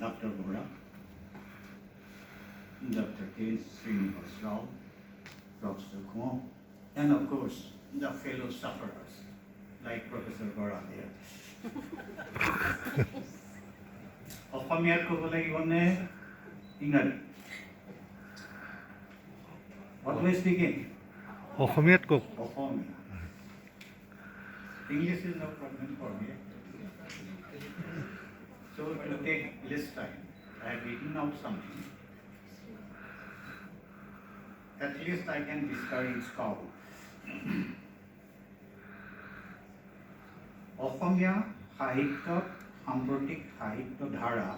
Dr. Bora, Dr. K. Srinivas Rao, Professor Kwon, and of course, the fellow sufferers, like Professor Bora there. অসমীয়াত ক'ব লাগিবনে ইংৰাজী? What do I speak in? অসমীয়াত কওক। অসমীয়া. English is no problem for me. So to take less time, I have written out something. At least I can discourage cow. অসমীয়া সাহিত্যত সাম্প্ৰতিক সাহিত্য ধাৰা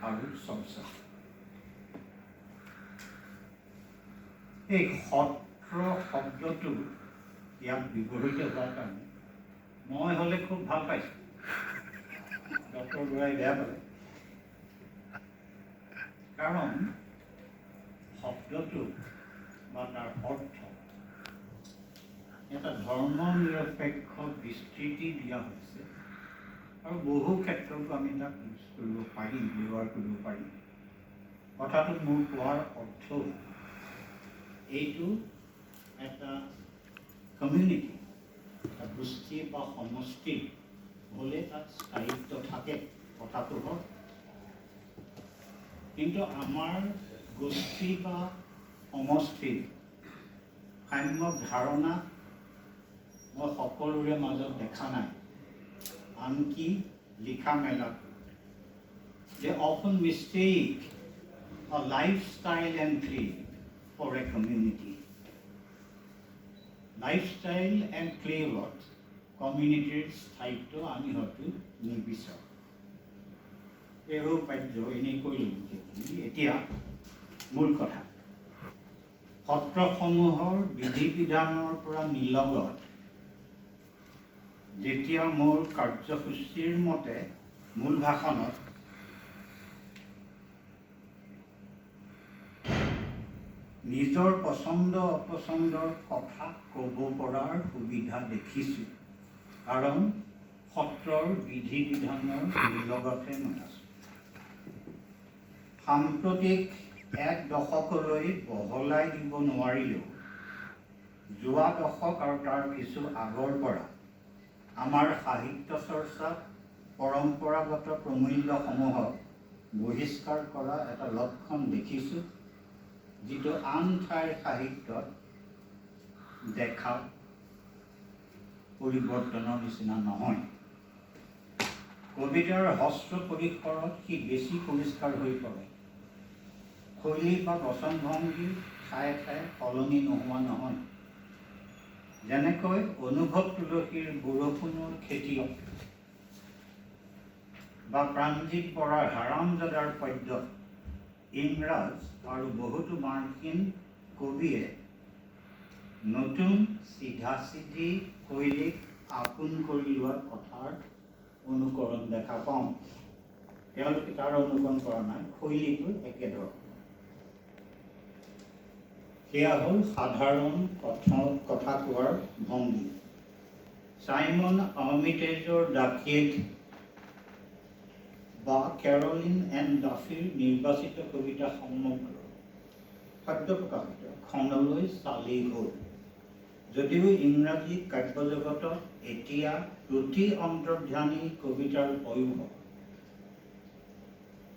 আৰু চৰ্চা। এই সত্ৰ শব্দটো ইয়াত ব্যৱহৃত হোৱাৰ কাৰণে মই হ'লে খুব ভাল পাইছোঁ, ডক্টৰ বৰাই বেয়া পালে। কাৰণ শব্দটো বা তাৰ অৰ্থ এটা ধৰ্ম নিৰপেক্ষ বিস্তৃতি দিয়া হৈছে আৰু বহু ক্ষেত্ৰতো আমি তাক ইউজ কৰিব পাৰিম, ব্যৱহাৰ কৰিব পাৰিম। কথাটো মোৰ কোৱাৰ অৰ্থ এইটো এটা কমিউনিটি, এটা গোষ্ঠী বা সমষ্টি হ'লে তাত স্থায়িত্ব থাকে, কথাটো হ'ল। কিন্তু আমাৰ গোষ্ঠী বা সমষ্টিৰ সাম্যক ধাৰণা মই সকলোৰে মাজত দেখা নাই, আনকি লিখা মেলাটো। They often mistake a lifestyle and creed for a community. Lifestyle and flavor communityৰ স্থায়িত্ব আমি হয়তো নিবিচাৰোঁ। এইবোৰ পাঠ্য এনেই কৰিলোঁ। এতিয়া মূল কথা, সত্ৰসমূহৰ বিধি বিধানৰ পৰা নিলগত যেতিয়া মোৰ কাৰ্যসূচীৰ মতে মূল ভাষণত নিজৰ পচন্দ অপচন্দৰ কথা ক'ব পৰাৰ সুবিধা দেখিছোঁ, কাৰণ সত্ৰৰ বিধি বিধানৰ নিলগতহে মই আছোঁ। সাম্প্ৰতিক এক দশকলৈ বহলাই দিব নোৱাৰিলেও যোৱা দশক আৰু তাৰ কিছু আগৰ পৰা আমাৰ সাহিত্য চৰ্চাত পৰম্পৰাগত প্ৰমূল্যসমূহক বহিষ্কাৰ কৰা এটা লক্ষণ দেখিছোঁ, যিটো আন ঠাইৰ সাহিত্যত দেখা পৰিৱৰ্তনৰ নিচিনা নহয়। কবিতাৰ হস্ত পৰিসৰত সি বেছি পৰিষ্কাৰ হৈ পৰে। শৈলী বা বচনভংগী ঠায়ে ঠায়ে সলনি নোহোৱা নহয়। যেনেকৈ অনুভৱ তুলসীৰ বৰষুণৰ খেতিয়ক বা প্ৰাণজিৎ বৰাৰ হাৰামজাদাৰ পদ্যত ইংৰাজ আৰু বহুতো মাৰ্কিন কবিয়ে নতুন চিধাচিধি শৈলীক আপোন কৰি লোৱাৰ কথাৰ অনুকৰণ দেখা পাওঁ। তেওঁলোকে তাৰ অনুকৰণ কৰা নাই, শৈলীটো একেধৰণৰ। সেয়া হ'ল সাধাৰণ কথা কোৱাৰ ভংগী। চাইমন আৰ্মিটেজৰ ডাকেট বা কেৰলিন এণ্ড ডাফিৰ নিৰ্বাচিত কবিতা সমগ্ৰ সদ্য প্ৰকাশিত খনলৈ চালেই হ'ল। যদিও ইংৰাজী কাব্যজগতত এতিয়া প্ৰতি অন্তৰ্ধানী কবিতাৰ পয়োভৰ,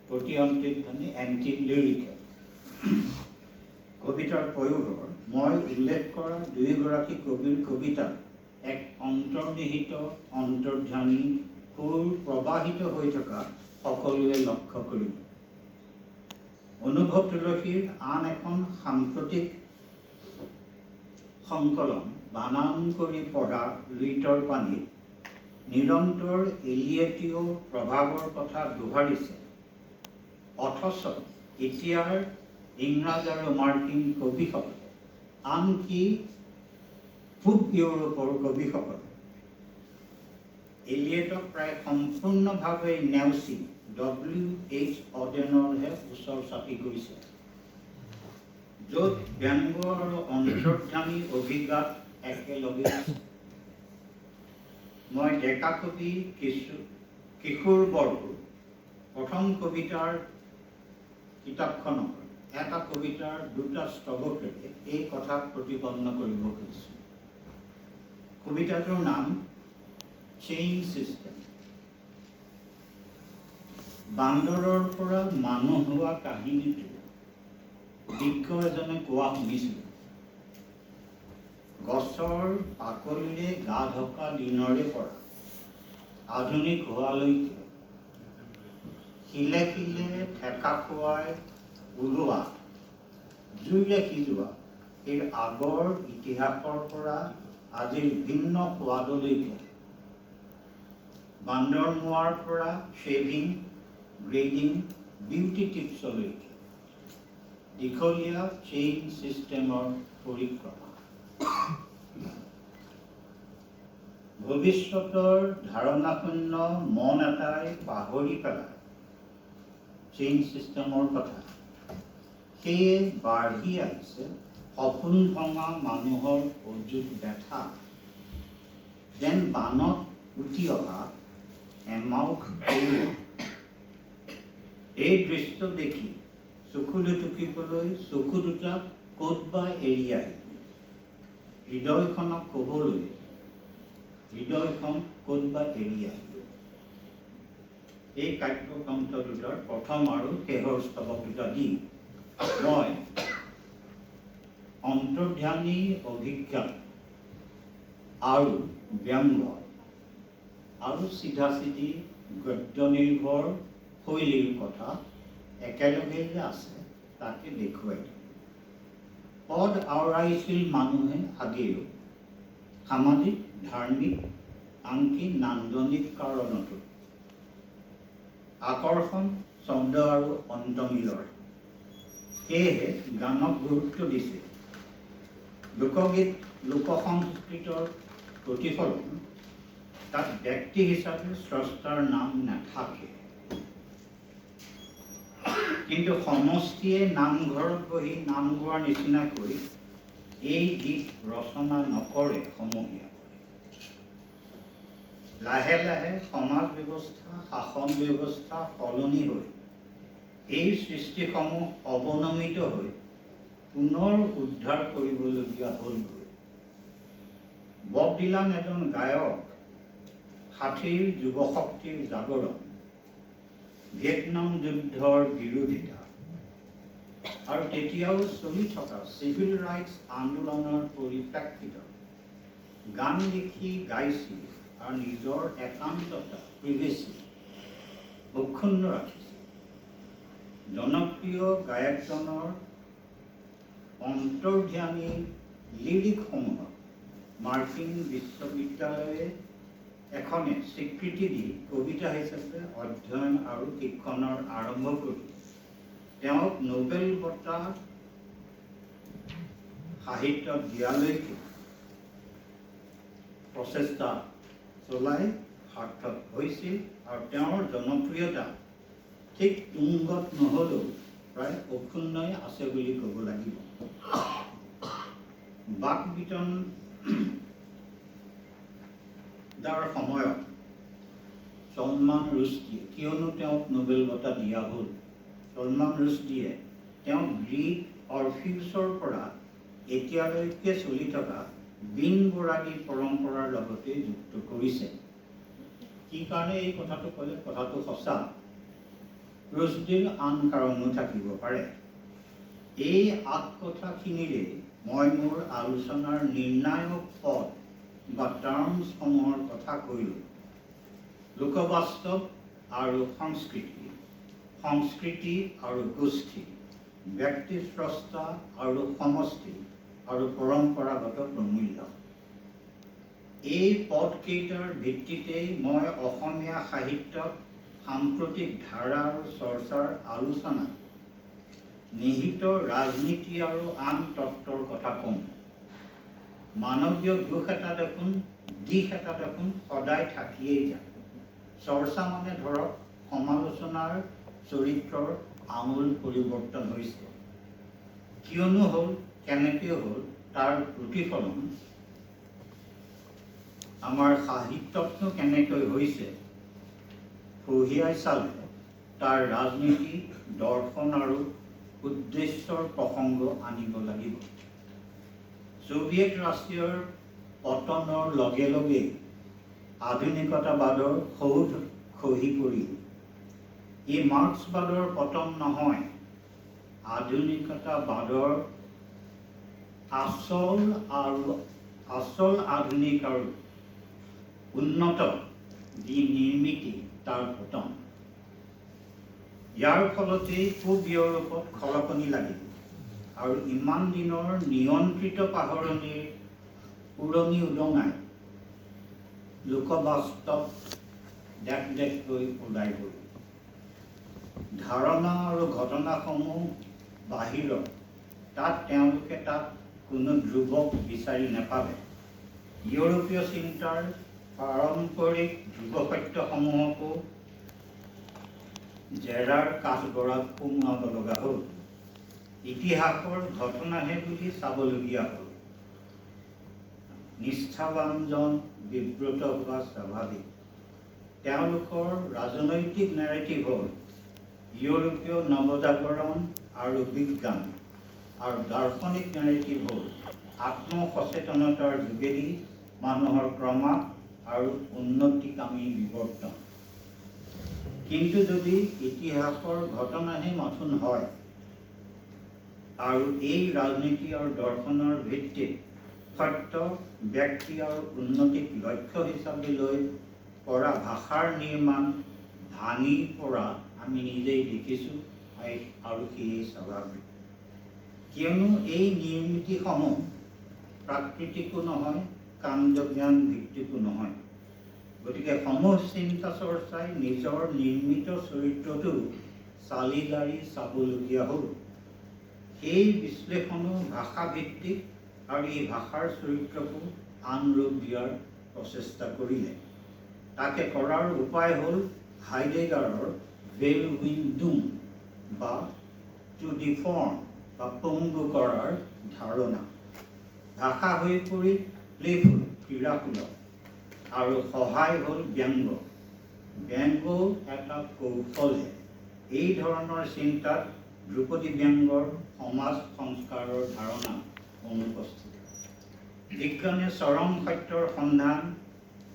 প্ৰতি অন্তৰ্ধানী এণ্টি-লিৰিকেল কবিতাৰ পয়োভৰ মই উল্লেখ কৰা দুয়োগৰাকী কবিৰ কবিতাত এক অন্তৰ্নিহিত অন্তৰ্ধানী সুৰ প্ৰবাহিত হৈ থকা সকলোৱে লক্ষ্য কৰিব। অনুভৱ তুলসীৰ আন এখন সাম্প্ৰতিক সংকলন বানান কৰি পঢ়া লুইতৰ পানীত নিৰন্তৰ এলিয়েটীয় প্ৰভাৱৰ কথা দোহাৰিছে, অথচ এতিয়াৰ ইংৰাজ আৰু মাৰ্কিন কবিসকলে, আনকি পূব ইউৰোপৰ কবিসকলে এলিয়েটক প্ৰায় সম্পূৰ্ণভাৱে নেওচি W.H. অডেনৰহে ওচৰ চাপি গৈছে, য'ত ব্যংগ আৰু অন্তৰ্ধানী অভিঘাত একেলগে আছে। মই ডেকা কবি কিশোৰ বৰদলৈ প্ৰথম কবিতাৰ কিতাপখনৰ এটা কবিতাৰ দুটা স্তবকেৰে এই কথা প্ৰতিপন্ন কৰিব খুজিছোঁ। কবিতাটোৰ নাম চেইন চিষ্টেম। বান্দৰৰ পৰা মানুহ হোৱা কাহিনীটো বিজ্ঞ এজনে কোৱা শুনিছিলোঁ। গছৰ বাকলিৰে গা ঢকা দিনৰে পৰা আধুনিক হোৱালৈকে শিলে শিলে ঠেকা খোৱাই ওলোৱা জুইৰে সিজোৱা এই আগৰ ইতিহাসৰ পৰা আজিৰ ভিন্ন সোৱাদলৈকে, বান্দৰ মোৱাৰ পৰা শ্বেভিং, গ্ৰেডিং, বিউটি টিপছলৈকে দীঘলীয়া চেইন ছিষ্টেমৰ পৰিক্ৰমা। ভৱিষ্যতৰ ধাৰণাশূন্য মন এটাই পাহৰি পেলাই চেইন ছিষ্টেমৰ কথা। সেয়ে বাঢ়ি আহিছে সপোন ভঙা মানুহৰ অযুত ব্যথা, যেন বানত উঠি অহা এমাউক। এই দৃশ্য দেখি চকুলৈ টুকিবলৈ চকু দুটা ক'ত বা এৰি আহিল। হৃদয়খনক ক'বলৈ হৃদয়খন ক'ত বা এৰি আহিল। এই কাব্যগ্ৰন্থ দুটাৰ প্ৰথম আৰু শেষৰ স্তবক দুটা দি মই অন্তৰ্ধানী অভিজ্ঞতা আৰু ব্যংগ আৰু চিধা চিধি গদ্য নিৰ্ভৰ শৈলীৰ কথা একেলগে যে আছে তাকে দেখুৱাই দিম। পদ আওৰাইছিল মানুহে আগেও সামাজিক, ধাৰ্মিক, আনকি নান্দনিক কাৰণতো। আকৰ্ষণ, শব্দ আৰু অন্তমিলৰ। সেয়েহে গানক গুৰুত্ব দিছে। লোকগীত, লোকসংস্কৃতৰ প্ৰতিফলন তাত ব্যক্তি হিচাপে স্ৰষ্টাৰ নাম নাথাকে, কিন্তু সমষ্টিয়ে নামঘৰত বহি নাম গোৱাৰ নিচিনাকৈ এই গীত ৰচনা নকৰে সমূহীয়া। লাহে লাহে সমাজ ব্যৱস্থা, শাসন ব্যৱস্থা সলনি হৈ এই সৃষ্টিসমূহ অৱনমিত হৈ পুনৰ উদ্ধাৰ কৰিবলগীয়া হ'লগৈ। বব ডিলান এজন গায়ক, ৬০ৰ যুৱশক্তিৰ জাগৰণ, ভিয়েটনাম যুদ্ধৰ বিৰোধিতা আৰু তেতিয়াও চলি থকা চিভিল ৰাইটছ আন্দোলনৰ পৰিপ্ৰেক্ষিতত গান লিখি গাইছিল আৰু নিজৰ একান্ততা প্ৰিভেচি অক্ষুণ্ণ ৰাখিছিল। জনপ্ৰিয় গায়কজনৰ অন্তৰ্ধানী লিৰিকসমূহক মাৰ্কিন বিশ্ববিদ্যালয়ে এখনে স্বীকৃতি দি কবিতা হিচাপে অধ্যয়ন আৰু শিক্ষণৰ আৰম্ভ কৰি তেওঁক নোবেল বঁটা সাহিত্যত দিয়ালৈকে প্ৰচেষ্টা চলাই সাৰ্থক হৈছিল আৰু তেওঁৰ জনপ্ৰিয়তা ঠিক তুংগত নহ'লেও প্ৰায় অক্ষুণ্ণই আছে বুলি ক'ব লাগিব। বাক বিতন দাৰ সময়ত চলমান ৰুছদীয়ে, কিয়নো তেওঁক নোবেল বঁটা দিয়া হ'ল, চলমান ৰুছদীয়ে তেওঁক গ্ৰীক অৰফিউছৰ পৰা এতিয়ালৈকে চলি থকা বিন বৰাগী পৰম্পৰাৰ লগতে যুক্ত কৰিছে। কি কাৰণে এই কথাটো ক'লে? কথাটো সঁচা। ৰুছদীৰ আন কাৰণো থাকিব পাৰে। এই কথাখিনিৰে মই মোৰ আলোচনাৰ নিৰ্ণায়ক পদ বা টাৰ্মছসমূহৰ কথা কৈলোঁ। লোকবাস্তৱ আৰু সংস্কৃতি, সংস্কৃতি আৰু গোষ্ঠী, ব্যক্তি স্ৰষ্টা আৰু সমষ্টি আৰু পৰম্পৰাগত প্ৰমূল্য। এই পদকেইটাৰ ভিত্তিতেই মই অসমীয়া সাহিত্যত সাম্প্ৰতিক ধাৰা আৰু চৰ্চাৰ আলোচনা নিহিত ৰাজনীতি আৰু আন তত্ত্বৰ কথা কওঁ। মানৱীয় দিশ এটা দেখোন সদায় থাকিয়েই যায়। চৰ্চা মানে ধৰক সমালোচনাৰ চৰিত্ৰৰ আমূল পৰিৱৰ্তন হৈছে। কিয়নো হ'ল, কেনেকৈ হ'ল, তাৰ প্ৰতিফলন আমাৰ সাহিত্যতনো কেনেকৈ হৈছে, ফহিয়াই চালে তাৰ ৰাজনীতি, দৰ্শন আৰু উদ্দেশ্যৰ প্ৰসংগ আনিব লাগিব। ছোভিয়েট ৰাছিয়াৰ পতনৰ লগে লগে আধুনিকতাবাদৰ সৌধ খহি পৰিল। ই মাৰ্ক্সবাদৰ পতন নহয়, আধুনিকতাবাদৰ আচল আধুনিক আৰু উন্নত যি নিৰ্মিতি তাৰ পতন। ইয়াৰ ফলতেই পূব ইউৰোপত খলকনি লাগিল আৰু ইমান দিনৰ নিয়ন্ত্ৰিত পাহৰণিৰ উৰণি উদঙাই লোকবাস্তৱ দেখ দেখকৈ ওলাই গ'ল। ধাৰণা আৰু ঘটনাসমূহ বাহিৰৰ, তেওঁলোকে তাত কোনো ধ্ৰুৱক বিচাৰি নাপালে। ইউৰোপীয় চিন্তাৰ পাৰম্পৰিক ধ্ৰুৱসত্যসমূহকো জেৰাৰ কাঠগড়াত সুমুৱাব লগা হ'ল। ইতিহাসৰ ঘটনাহে বুলি চাবলগীয়া হ'ল। নিষ্ঠাবানজন বিব্ৰত হোৱা স্বাভাৱিক। তেওঁলোকৰ ৰাজনৈতিক নেৰেটিভ হ'ল ইউৰোপীয় নৱজাগৰণ আৰু বিজ্ঞান, আৰু দাৰ্শনিক নেৰেটিভ হ'ল আত্মসচেতনতাৰ যোগেদি মানুহৰ ক্ৰমাৎ আৰু উন্নতিকামী বিৱৰ্তন। কিন্তু যদি ইতিহাসৰ ঘটনাহে মথুন হয় আৰু এই ৰাজনীতি আৰু দৰ্শনৰ ভিত্তিত সত্য ব্যক্তি আৰু উন্নতিক লক্ষ্য হিচাপে লৈ কৰা ভাষাৰ নিৰ্মাণ ভাঙি পৰা আমি নিজেই দেখিছোঁ, আৰু সেয়ে স্বাভাৱিক। কিয়নো এই নিৰ্মিতিসমূহ প্ৰাকৃতিকো নহয়, কাণ্ডজ্ঞান ভিত্তিকো নহয়। গতিকে সমূহ চিন্তা চৰ্চাই নিজৰ নিৰ্মিত চৰিত্ৰটো চালি জাৰি চাবলগীয়া হ'ল। সেই বিশ্লেষণো ভাষাভিত্তিক আৰু এই ভাষাৰ চৰিত্ৰকো আন ৰূপ দিয়াৰ প্ৰচেষ্টা কৰিলে। তাকে কৰাৰ উপায় হ'ল হাইডেগাৰৰ ভেলউইণ্ডুম বা টু ডিফৰ্ম বা পংগু কৰাৰ ধাৰণা। ভাষা হৈ পৰিল প্লেফুল, ক্ৰীড়াসুলভ, আৰু সহায় হ'ল ব্যংগ। ব্যংগও এটা কৌশলহে। এই ধৰণৰ চিন্তাত ধ্ৰুপদী ব্যংগৰ সমাজ সংস্কাৰৰ ধাৰণা অনুপস্থিত। বিজ্ঞানে চৰম সত্যৰ সন্ধান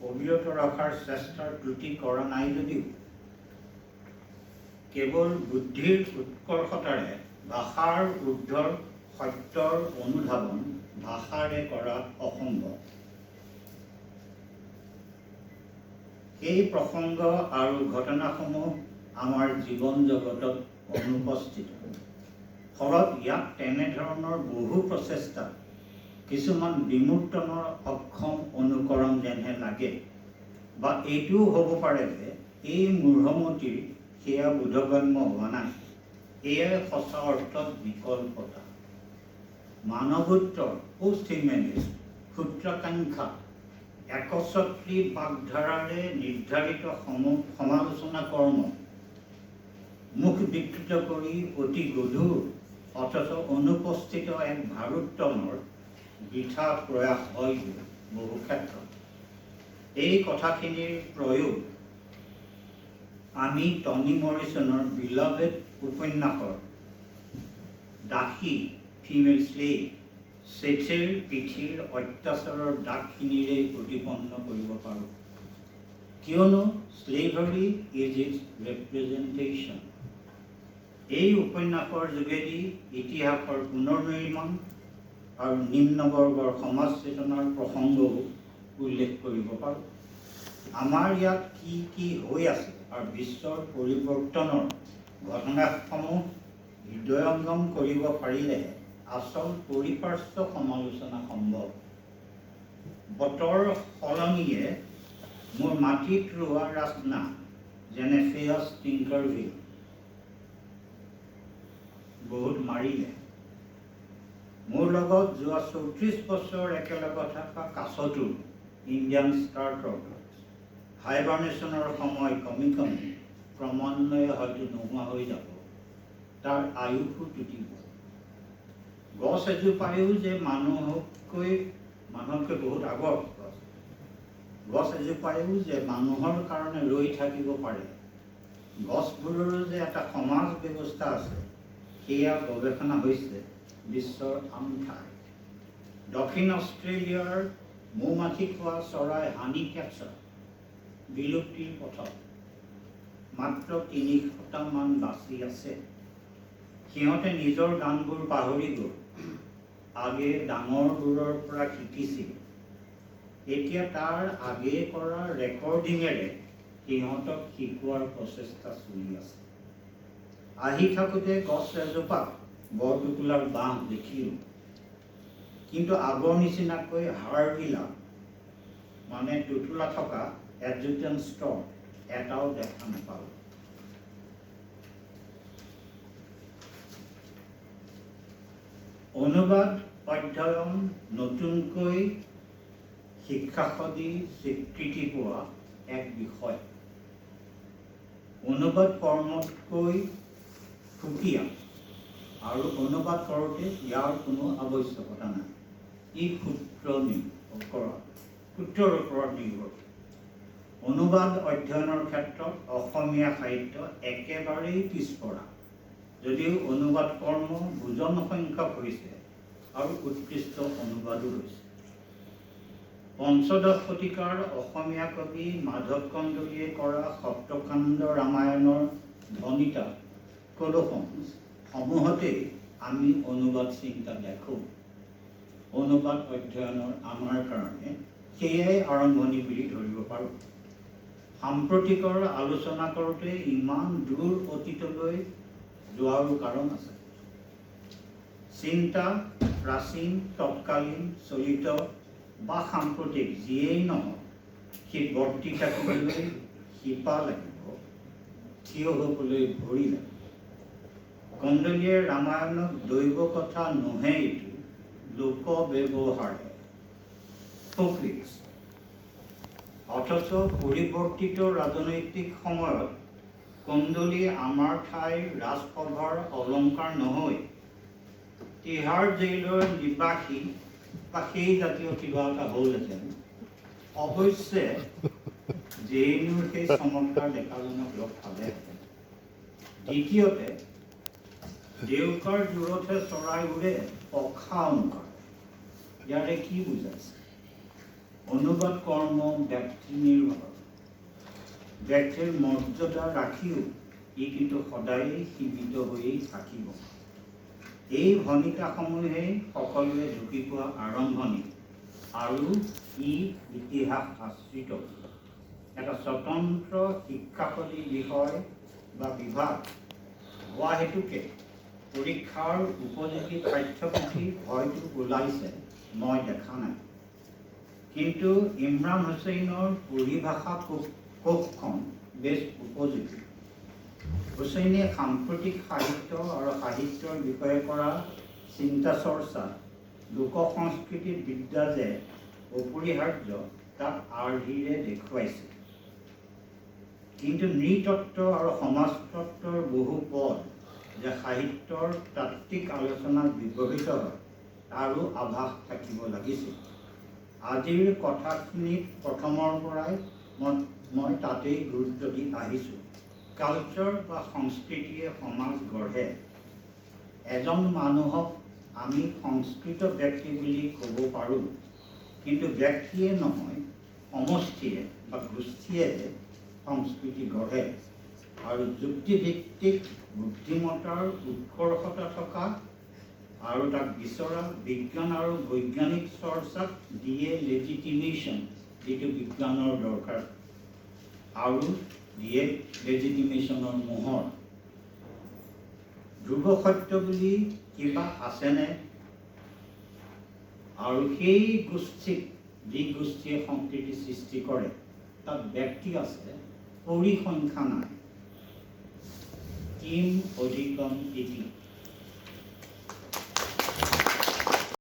অবিৰত ৰখাৰ চেষ্টাৰ ত্ৰুটি কৰা নাই যদিও কেৱল বুদ্ধিৰ উৎকৰ্ষতাৰে ভাষাৰ ঊৰ্ধৰ সত্যৰ অনুধাৱন ভাষাৰে কৰা অসম্ভৱ। এই প্ৰসংগ আৰু ঘটনাসমূহ আমাৰ জীৱন জগতত অনুপস্থিত। ফলত ইয়াত তেনেধৰণৰ বহু প্ৰচেষ্টা কিছুমান বিমূৰ্তনৰ অক্ষম অনুকৰণ যেনহে লাগে। বা এইটোও হ'ব পাৰে যে এই মূঢ়মতিৰ সেয়া বোধগম্য হোৱা নাই। এয়াই সঁচা অৰ্থত বিকল্পতা। মানৱোত্তৰ পোষ্ট হিউমেনিষ্ট সূত্ৰাকাংক্ষা একচ্ছত্ৰী বাগধাৰাৰে নিৰ্ধাৰিত সমালোচনা কৰ্ম মুখ বিকৃত কৰি অতি গধুৰ অথচ অনুপস্থিত এক ভাৰোত্তোলনৰ বৃথা প্ৰয়াস হয় বহু ক্ষেত্ৰত। এই কথাখিনিৰ প্ৰয়োগ আমি টনি মৰিছনৰ বিলভেড উপন্যাসৰ দাসী ফিমেল শ্লেভ চেথিৰ পিঠিৰ অত্যাচাৰৰ দাগখিনিৰে প্ৰতিপন্ন কৰিব পাৰোঁ। কিয়নো শ্লেভাৰী ইজ ইটছ ৰিপ্ৰেজেণ্টেশ্যন। এই উপন্যাসৰ যোগেদি ইতিহাসৰ পুনৰ্নিৰ্মাণ আৰু নিম্নবৰ্গৰ সমাজ চেতনাৰ প্ৰসংগও উল্লেখ কৰিব পাৰোঁ। আমাৰ ইয়াত কি কি হৈ আছে আৰু বিশ্বৰ পৰিৱৰ্তনৰ ঘটনাসমূহ হৃদয়ংগম কৰিব পাৰিলেহে আচল পৰিপাৰ্শ্ব সমালোচনা সম্ভৱ। বতৰ সলনিয়ে মোৰ মাটিত ৰোৱা ৰাজনা যেনে ফেয়াছ টিংকাৰভিল বহুত মাৰিলে। মোৰ লগত যোৱা 34 বছৰ একেলগে থকা কাছটো ইণ্ডিয়ান ষ্টাৰ্টৰ হাইবাৰ্নেশ্যনৰ সময় কমি কমি ক্ৰমান্বয়ে হয়তো নোহোৱা হৈ যাব। তাৰ আয়ুসো টুটিব। গছ এজোপায়ো যে মানুহতকৈ বহুত আগৰ গছ এজোপায়ো যে মানুহৰ কাৰণে ৰৈ থাকিব পাৰে, গছবোৰৰো যে এটা সমাজ ব্যৱস্থা আছে সেয়া গৱেষণা হৈছে বিশ্বৰ আন ঠাই। দক্ষিণ অষ্ট্ৰেলিয়াৰ মৌমাখি খোৱা চৰাই হানি কেটছৰ বিলুপ্তিৰ পথত মাত্ৰ ৩০% বাচি আছে। সিহঁতে নিজৰ গানবোৰ পাহৰি গ'ল, আগে ডাঙৰবোৰৰ পৰা শিকিছিল। এতিয়া তাৰ আগে কৰা ৰেকৰ্ডিঙেৰে সিহঁতক শিকোৱাৰ প্ৰচেষ্টা চলি আছে। আহি থাকোঁতে গছ এজোপা বৰটোকোলাৰ বাঁহ দেখিলোঁ, কিন্তু আগৰ নিচিনাকৈ হাড়বিলাক মানে টোটোলা থকা এডজুটেণ্ট ষ্টক এটাও দেখা নাপালোঁ। অনুবাদ অধ্যয়ন নতুনকৈ শিক্ষাসদী স্বীকৃতি পোৱা এক বিষয়। অনুবাদ কৰ্মতকৈ সুকীয়া আৰু অনুবাদ কৰোঁতে ইয়াৰ কোনো আৱশ্যকতা নাই। ই সূত্ৰৰ ওপৰত নিৰ্ভৰ। অনুবাদ অধ্যয়নৰ ক্ষেত্ৰত অসমীয়া সাহিত্য একেবাৰেই পিছপৰা, যদিও অনুবাদ কৰ্ম বুজন সংখ্যক হৈছে আৰু উৎকৃষ্ট অনুবাদো হৈছে। পঞ্চদশ শতিকাৰ অসমীয়া কবি মাধৱ কন্দলীয়ে কৰা সপ্তকাণ্ড ৰামায়ণৰ ধ্বনিতা কলহংস সমূহতেই আমি অনুবাদ চিন্তা দেখোঁ। অনুবাদ অধ্যয়নৰ আমাৰ কাৰণে সেয়াই আৰম্ভণি বুলি ধৰিব পাৰোঁ। সাম্প্ৰতিকৰ আলোচনা কৰোঁতে ইমান দূৰ অতীতলৈ যোৱাৰো কাৰণ আছে। চিন্তা প্ৰাচীন, তৎকালীন, চলিত বা সাম্প্ৰতিক যিয়েই নহওক, সি বৰ্তি থাকিবলৈ শিপা লাগিব, থিয় হ'বলৈ ভৰি লাগিব। কন্দলীয়ে ৰামায়ণক দৈৱ কথা নোহে, এইটো লোক ব্যৱহাৰে ফকৰিক্স। অথচ পৰিৱৰ্তিত ৰাজনৈতিক সময়ত কন্দলী আমাৰ ঠাইৰ ৰাজসভাৰ অলংকাৰ নহৈ তিহাৰ জেইলৰ নিবাসী বা সেই জাতীয় কিবা এটা হ'লহেঁতেন। অৱশ্যে জেইলৰ সেই চমৎকাৰ ডেকাজনক লগ পালেহেঁতেন। দ্বিতীয়তে, দেউকাৰ দূৰতহে চৰাই উৰে পখা অনুকাৰ। ইয়াৰে কি বুজাইছে? অনুবাদ কৰ্ম ব্যক্তি নিৰ্ভৰ। ব্যক্তিৰ মৰ্যাদা ৰাখিও ই কিন্তু সদায়েই সীমিত হৈয়েই থাকিব। এই ভনিতাসমূহেই সকলোৱে ঢুকি পোৱা আৰম্ভণি আৰু ই ইতিহাস আশ্ৰিত। এটা স্বতন্ত্ৰ শিক্ষাসদী বিষয় বা বিভাগ হোৱা হেতুকে পৰীক্ষাৰ উপযোগী পাঠ্যপুথি হয়তো ওলাইছে, মই দেখা নাই। কিন্তু ইমৰান হুছেইনৰ পৰিভাষা কোষখন বেছ উপযোগী। হুছেইনে সাম্প্ৰতিক সাহিত্য আৰু সাহিত্যৰ বিষয়ে কৰা চিন্তা চৰ্চা লোক সংস্কৃতি বিদ্যা যে অপৰিহাৰ্য তাক আৰ্হিৰে দেখুৱাইছে। কিন্তু নৃতত্ত্ব আৰু সমাজতত্ত্বৰ বহু পদ যে সাহিত্যৰ তাত্ত্বিক আলোচনাত ব্যৱহৃত হয় তাৰো আভাস থাকিব লাগিছিল। আজিৰ কথাখিনিত প্ৰথমৰ পৰাই মই তাতেই গুৰুত্ব দি আহিছোঁ। কালচাৰ বা সংস্কৃতিয়ে সমাজ গঢ়ে। এজন মানুহক আমি সংস্কৃত ব্যক্তি বুলি ক'ব পাৰোঁ, কিন্তু ব্যক্তিয়ে নহয় সমষ্টিয়ে বা গোষ্ঠীয়েহে সংস্কৃতি গঢ়ে। আৰু যুক্তিভিত্তিক বুদ্ধিমত্তাৰ উৎকৰ্ষতা থকা আৰু তাক বিচৰা বিজ্ঞান আৰু বৈজ্ঞানিক চৰ্চাক দিয়ে লেজিটিমেশ্যন, যিটো বিজ্ঞানৰ দৰকাৰ, আৰু দিয়ে লেজিটিমেশ্যনৰ মোহৰ। ধ্ৰুৱ সত্য বুলি কিবা আছেনে? আৰু সেই গোষ্ঠীক যি গোষ্ঠীয়ে সংস্কৃতি সৃষ্টি কৰে তাত ব্যক্তি আছে, পৰিসংখ্যা নাই। কিম অধিকম ইতি।